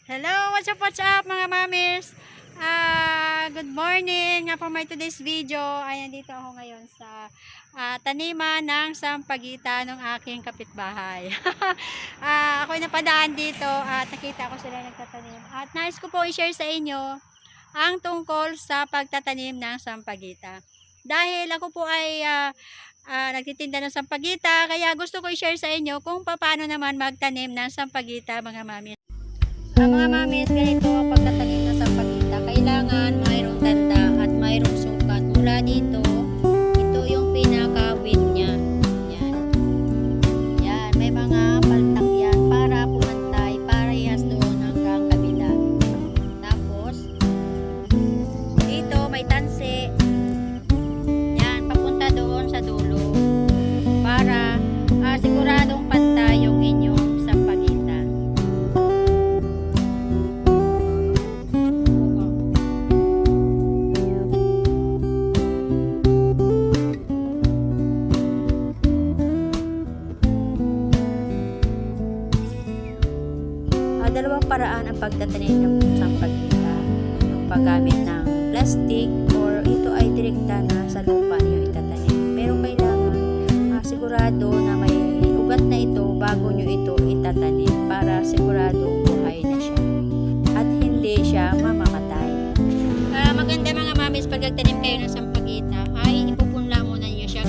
Hello, what's up mga mamis? Good morning nga po may today's video. Ayan, dito ako ngayon sa taniman ng sampagita ng aking kapitbahay. Ako'y napadaan dito at nakita ko sila nagtatanim. At nais ko po i-share sa inyo ang tungkol sa pagtatanim ng sampagita. Dahil ako po ay nagtitinda ng sampagita, kaya gusto ko i-share sa inyo kung paano naman magtanim ng sampagita mga mamis. Mga mamis, ganito ang pagtatanim ng sampagita. Kailangan mayroong tanda at mayroong sukat. Mula dito, ito yung pinaka-width niya. Yan. Yan, may mga paltak yan para pumantay, para ihas doon hanggang kabila. Tapos, dito may tansi. Yan, papunta doon sa dulo. Para siguradong pantay yung inyong sampagita. Dalawang paraan ang pagtatanim ng sampagita. Ang paggamit ng plastic or ito ay direkta na sa lupa niyo itatanim. Pero kailangan sigurado na may ugat na ito bago nyo ito itatanim para sigurado buhay na siya at hindi siya mamamatay. Maganda mga mamis, pag nagtanim kayo ng sampagita ay ipupunla muna niyo siya.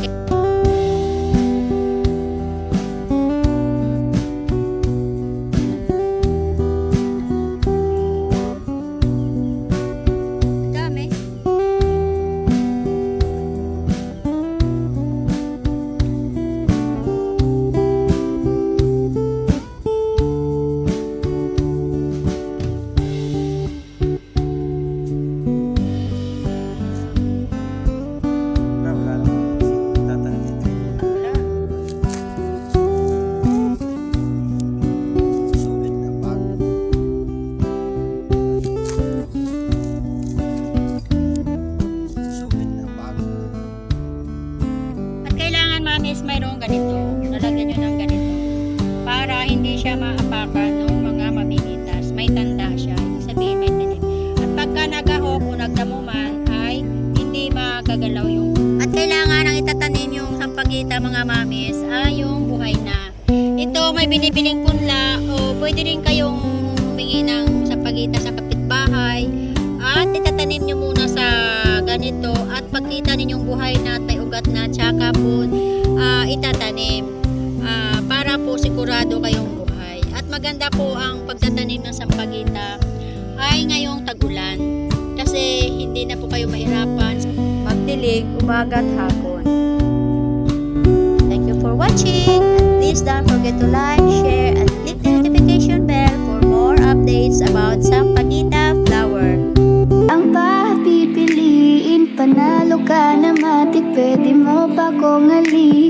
Mamis, mayroong ganito, nalagyan nyo ng ganito para hindi siya maapakan ng mga mamimitas. May tanda siya, ibig sabihin may tanim. At pagka nagahok o nagdamuman ay hindi magagalaw yung. At kailangan ang itatanim yung sampagita mga mamis ay yung buhay na. Ito may binibining punla o pwede rin kayong humingi ng sampagita sa kapitbahay at itatanim nyo muna sa ganito at pagkita ninyong buhay na at may ugat na tsaka po itatanim para po sigurado kayong buhay. At maganda po ang pagtatanim ng sampagita ay ngayong tag-ulan kasi hindi na po kayo mahirapan magdilig umaga at hapon. Thank you for watching and please don't forget to like, share and click the notification bell for more updates about sampagita flower. Ang papipiliin, panalo ka na mati, pwede mo pa kong alihin.